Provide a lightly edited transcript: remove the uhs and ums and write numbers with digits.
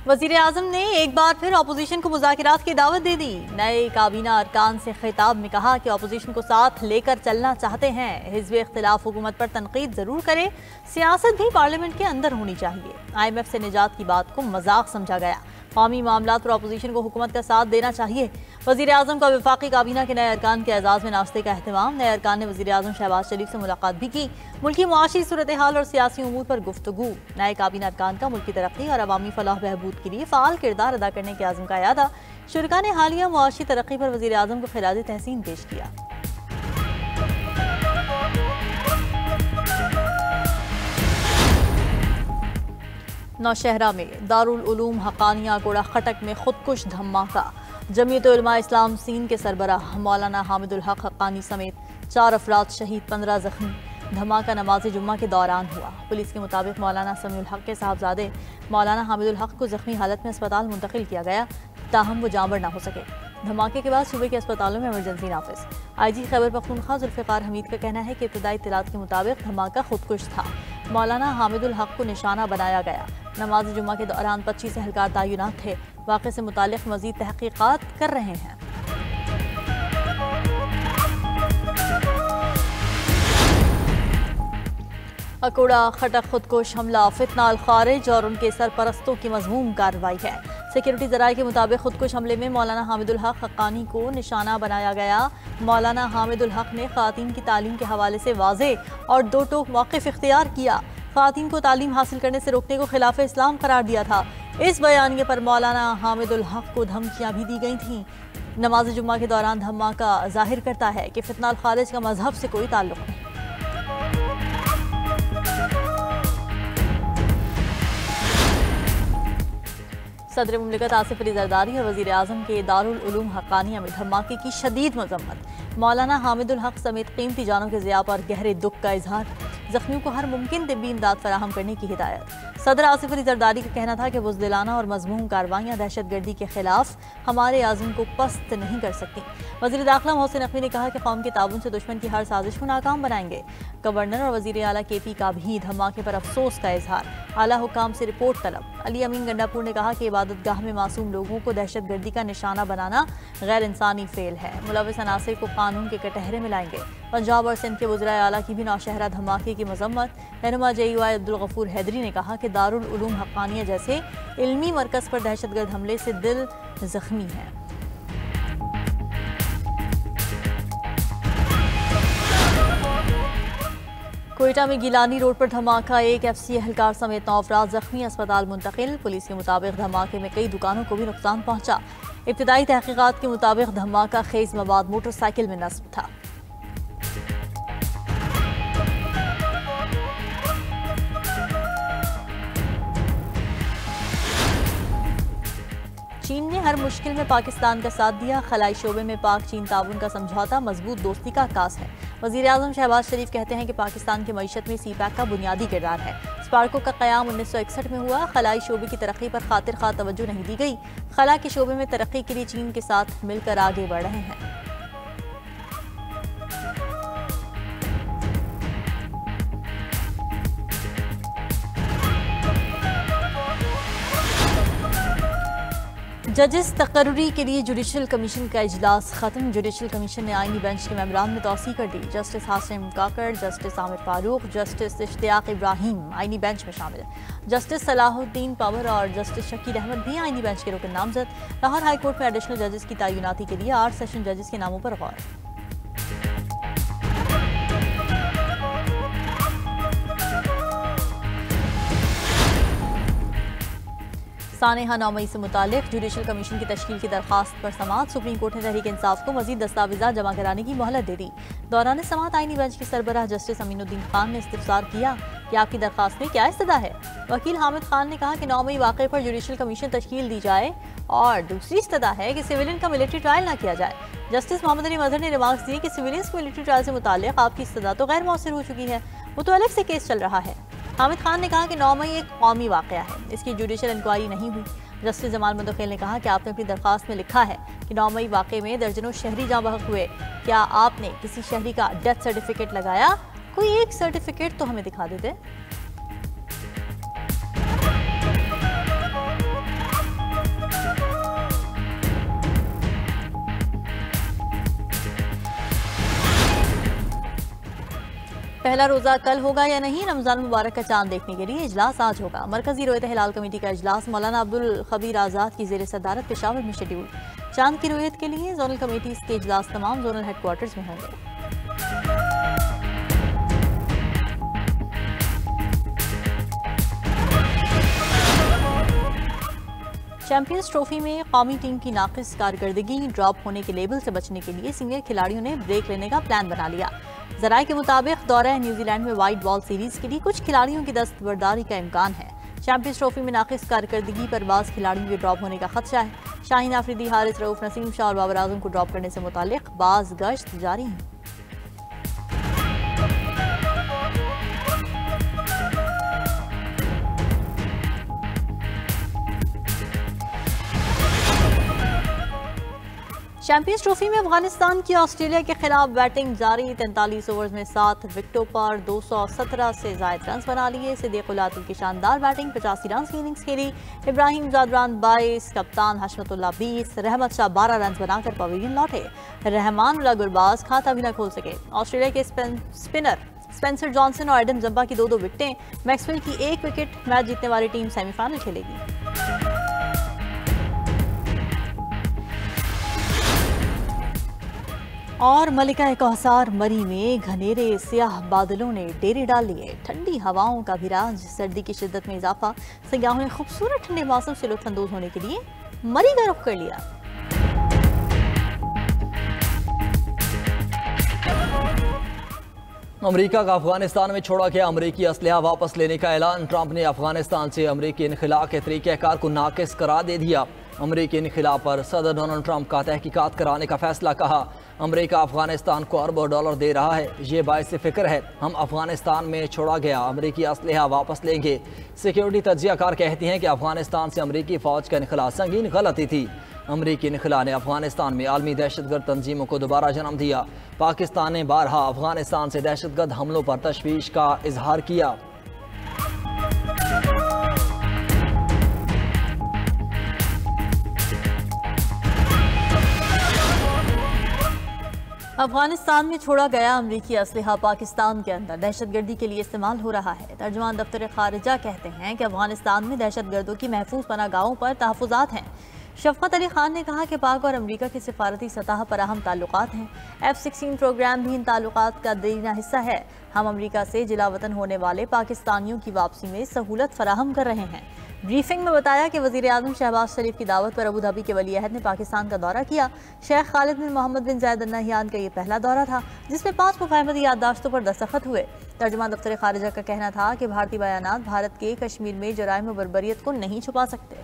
वजीर आजम ने एक बार फिर अपोजिशन को मुज़ाकरात की दावत दे दी। नए काबीना अरकान से खिताब में कहा कि अपोजिशन को साथ लेकर चलना चाहते हैं। हिज़्ब इख्तिलाफ हुकूमत पर तनकीद जरूर करे, सियासत भी पार्लियामेंट के अंदर होनी चाहिए। IMF से निजात की बात को मजाक समझा गया। कौमी मामलात पर अपोजिशन को हुकूमत का साथ देना चाहिए। वजीर आजम का वफाकी काबीना के नए अरकान के एजाज़ में नाश्ते का अहतमाम। नए अरकान ने वजीर आजम शहबाज शरीफ से मुलाकात भी की। मुल्की मुआशी सूरत हाल और सियासी उमूर पर गुफ्तगू। नए काबीना अरकान का मुल्की तरक्की और अवामी फलाह बहबूद के लिए फ़ाल किरदार अदा करने के आज़म का यादा। शुरका ने हालिया मुआशी तरक्की पर वजीर आजम को खिराज तहसीन पेश किया। नौशहरा में दारुल उलूम हक़ानिया कोड़ा खटक में खुदकुश धमाका। जमीयत उलमा इस्लाम सीन के सरबराह मौलाना हामिदुल हक हक़ानी समेत 4 अफराद शहीद, 15 जख्मी। धमाका नमाज जुम्मा के दौरान हुआ। पुलिस के मुताबिक मौलाना समीउल हक के साहबजादे मौलाना हामिदुल हक को जख्मी हालत में अस्पताल मुंतकिल किया गया, ताहम वो जांबर न हो सके। धमाके के बाद सूबे के अस्पतालों में इमरजेंसी नाफिज। IG खैबर पख्तूनख्वा जुल्फ़िकार हमीद का कहना है कि इब्तदाई इत्तलात के मुताबिक धमाका खुदकुश था। मौलाना हामिदुल हक को निशाना बनाया गया। नमाज जुम्मा के दौरान 25 एहलकार तैनात थे। वाक़े से मुतालिक मज़ीद तहक़ीक़ात कर रहे हैं। अकोड़ा खटक खुदकुश हमला फितना अल खारिज और उनके सरपरस्तों की मज़मूम कार्रवाई है। सिक्योरिटी ज़राए के मुताबिक खुदकुश हमले में मौलाना हामिदुल हक हक़ानी को निशाना बनाया गया। मौलाना हामिदुल हक ने ख़वातीन की तालीम के हवाले से वाज़े और दो टोक मौक़िफ़ इख्तियार किया। ख़वातीन को तालीम हासिल करने से रोकने को खिलाफ इस्लाम करार दिया था। इस बयानिए पर मौलाना हामिदुल हक को धमकियाँ भी दी गई थीं। नमाज जुम्मा के दौरान धमाका जाहिर करता है कि फितना अल खारिज का मजहब से कोई ताल्लुक़ नहीं। सदर मुमलिकत आसिफ अली जरदारी और वज़ीर आज़म के दारुल उलूम हक़ानिया में धमाके की शदीद मज़म्मत। मौलाना हामिदुल हक समेत कीमती जानों के ज़िया पर गहरे दुख का इजहार। जख्मियों को हर मुमकिन तिब्बी इमदाद फराहम करने की हिदायत। सदर आसिफ अली जरदारी का कहना था कि बुज़दिलाना और मज़मूम कार्रवाइयाँ दहशतगर्दी के खिलाफ हमारे आज़म को पस्त नहीं कर सकती। वज़ीर दाखिला मोहसिन नकवी ने कहा कि कौम के ताउन से दुश्मन की हर साजिश को नाकाम बनाएंगे। गवर्नर और वज़ीर आला KP का भी धमाके पर अफसोस का इजहार। आला हुकाम से रिपोर्ट तलब। अली अमीन गंडापुर ने कहा कि इबादत गाह में मासूम लोगों को दहशतगर्दी का निशाना बनाना गैर इंसानी फेल है। मुलविस अनासिर को कानून के कटहरे में लाएंगे। पंजाब और सिंध के वज़राए आला की भी नौशहरा धमाके की मजम्मत। रहनुमा JUI अब्दुल गफूर हैदरी ने कहा कि दारुल उलूम हक़ानिया जैसे इल्मी मरकज़ पर दहशतगर्द हमले से दिल जख्मी है। कोयटा में गिलानी रोड पर धमाका। एक FC एहलकार समेत 9 अफराद जख्मी, अस्पताल मुंतकिल। पुलिस के मुताबिक धमाके में कई दुकानों को भी नुकसान पहुंचा। इब्तिदाई तहकीकात के मुताबिक धमाका खेज मवाद मोटरसाइकिल में नस्ब था। चीन ने हर मुश्किल में पाकिस्तान का साथ दिया। खलाई शोबे में पाक चीन ताउन का समझौता मजबूत दोस्ती का आकाश है। वज़ीर आज़म शहबाज शरीफ कहते हैं कि पाकिस्तान की मईशत में CPEC का बुनियादी किरदार है। स्पार्को का क़याम 1961 में हुआ। खलाई शोबे की तरक्की पर खातिर खा तवज्जो नहीं दी गई। खला के शोबे में तरक्की के लिए चीन के साथ मिलकर आगे बढ़ रहे हैं। जजेस तकर्री के लिए जुडिशल कमीशन का इजलास खत्म। जुडिशल कमीशन ने आईनी बेंच के मेंबरान में तौसीह कर दी। जस्टिस हाशिम काकड़, जस्टिस आमिर फारूक, जस्टिस इश्तियाक इब्राहिम आईनी बेंच में शामिल। जस्टिस सलाहुद्दीन पंवर और जस्टिस शकील अहमद भी आईनी बेंच के रुकन नामजद। लाहौर हाईकोर्ट में एडिशनल जजेस की तैनाती के लिए 8 सेशन जजेस के नामों पर गौर। सानेहा 9 मई से मुतालिक जुडिशल कमीशन की तश्कील की दरख्वास्त पर समाअत। सुप्रीम कोर्ट ने तहरीक इंसाफ को मजीद दस्तावेज़ात जमा कराने की मोहलत दे दी। दौरान समाअत आईनी बेंच के सरबराह जस्टिस अमीनुद्दीन खान ने इस्तिफसार किया कि आपकी दरख्वास्त में क्या इस्तदा है। वकील हामिद खान ने कहा कि 9 मई वाक़े पर जुडिशल कमीशन तश्कील दी जाए और दूसरी इस्तदा है कि सिविलियन का मिलिट्री ट्रायल ना किया जाए। जस्टिस मोहम्मद अली मजहर ने रिमार्क्स दिए कि सिविलियंस के मिलिट्री ट्रायल से मुताल्लिक आपकी इस्तदा तो गैर मौसर हो चुकी है, वो तो अलग से केस चल रहा है। हामिद खान ने कहा कि 9 मई एक कौमी वाक़या है, इसकी जुडिशल इंक्वायरी नहीं हुई। जस्टिस जमाल मुंतखिल ने कहा कि आपने अपनी दरख्वास्त में लिखा है कि 9 मई वाक़े में दर्जनों शहरी जाँ बहक हुए। क्या आपने किसी शहरी का डेथ सर्टिफिकेट लगाया? कोई एक सर्टिफिकेट तो हमें दिखा देते। पहला रोजा कल होगा या नहीं, रमजान मुबारक का चांद देखने के लिए इजलास आज होगा। मरकजी रोयत हिलाल कमेटी का इजलास मौलाना अब्दुल खबीर आज़ाद की ज़ेर सदारत पेशावर में शेड्यूल। चांद की रोयत के लिए जोनल कमेटीज के इजलास तमाम जोनल हेडक्वार्टर्स में होंगे। चैंपियंस ट्रॉफी में कौमी टीम की नाकिस कारकर्दगी ड्रॉप होने के लेबल से बचने के लिए सीनियर खिलाड़ियों ने ब्रेक लेने का प्लान बना लिया। जराये के मुताबिक दौरा न्यूजीलैंड में वाइट बॉल सीरीज के लिए कुछ खिलाड़ियों की दस्तबरदारी का इम्कान है। चैंपियंस ट्रॉफी में नाकिस कारकर्दगी पर बाज़ खिलाड़ियों के ड्रॉप होने का खदशा है। शाहीन आफरीदी, हारिस रऊफ, नसीम शाह और बाबर आजम को ड्रॉप करने से मुतालिक बाज़ गश्त जारी हैं। चैंपियंस ट्रॉफी में अफगानिस्तान की ऑस्ट्रेलिया के खिलाफ बैटिंग जारी। 43 ओवर्स में 7 विकेटों पर 217 से ज़ायद रन बना लिए। सिद्दीक उल आतिल की शानदार बैटिंग, 85 रन की इनिंग्स खेली। इब्राहिम ज़ादरान 22, कप्तान हशमतुल्लाह 20, रहमत शाह 12 रन बनाकर पवेलियन लौटे। रहमान उल्ला गुरबाज खाता भी न खोल सके। ऑस्ट्रेलिया के स्पिनर स्पेंसर जॉनसन और एडम जंबा की 2-2 विकेटें। मैक्सवेल की 1 विकेट। मैच जीतने वाली टीम सेमीफाइनल खेलेगी। और मलिका कौसार मरी में घनेरे स्याह बादलों ने डेरे डाल लिए। ठंडी हवाओं का भी राज, सर्दी की शिद्दत में इजाफा। सयाहों ने खूबसूरत ठंडे मौसम से लुत्फानंदोज होने के लिए मरी का रुख कर लिया। अमेरिका का अफगानिस्तान में छोड़ा गया अमेरिकी असलहा वापस लेने का ऐलान। ट्रंप ने अफगानिस्तान से अमेरिकी इनखला के तरीक़ाकार को नाकिस करार दे दिया। अमेरिकी इनखला पर सदर डोनाल्ड ट्रंप का तहकीकात कराने का फैसला। कहा, अमेरिका अफगानिस्तान को अरबों डॉलर दे रहा है, ये बाइस फिक्र है। हम अफगानिस्तान में छोड़ा गया अमेरिकी असलहा वापस लेंगे। सिक्योरिटी तज्जियाकार कहती हैं कि अफगानिस्तान से अमेरिकी फ़ौज का इनखला संगीन गलती थी। अमेरिकी इनखला ने अफगानिस्तान में आलमी दहशतगर्द तंजीमों को दोबारा जन्म दिया। पाकिस्तान ने बारहा अफगानिस्तान से दहशतगर्द हमलों पर तशवीश का इजहार किया। अफगानिस्तान में छोड़ा गया अमरीकी असलहा पाकिस्तान के अंदर दहशतगर्दी के लिए इस्तेमाल हो रहा है। तर्जुमान दफ्तर खारिजा कहते हैं कि अफगानिस्तान में दहशतगर्दों की महफूज पनाहगाहों पर तहफ़्फ़ुज़ात हैं। शफ़क़त अली खान ने कहा कि पाक और अमरीका की सिफारती सतह पर अहम ताल्लुकात हैं। F-16 प्रोग्राम भी इन ताल्लुकात का दरीना हिस्सा है। हम अमरीका से जिला वतन होने वाले पाकिस्तानियों की वापसी में सहूलत फराहम कर रहे हैं। ब्रीफिंग में बताया कि वज़ीर आज़म शहबाज शरीफ की दावत पर अबू धाबी के वली अहद ने पाकिस्तान का दौरा किया। शेख खालिद बिन मोहम्मद बिन ज़ायद अल नहयान का ये पहला दौरा था, जिसमें 5 मुफ़ाहमती याददाश्तों पर दस्तखत हुए। तर्जुमान दफ्तर खारिजा का कहना था कि भारतीय बयानात भारत के कश्मीर में जराइम व बर्बरियत को नहीं छुपा सकते।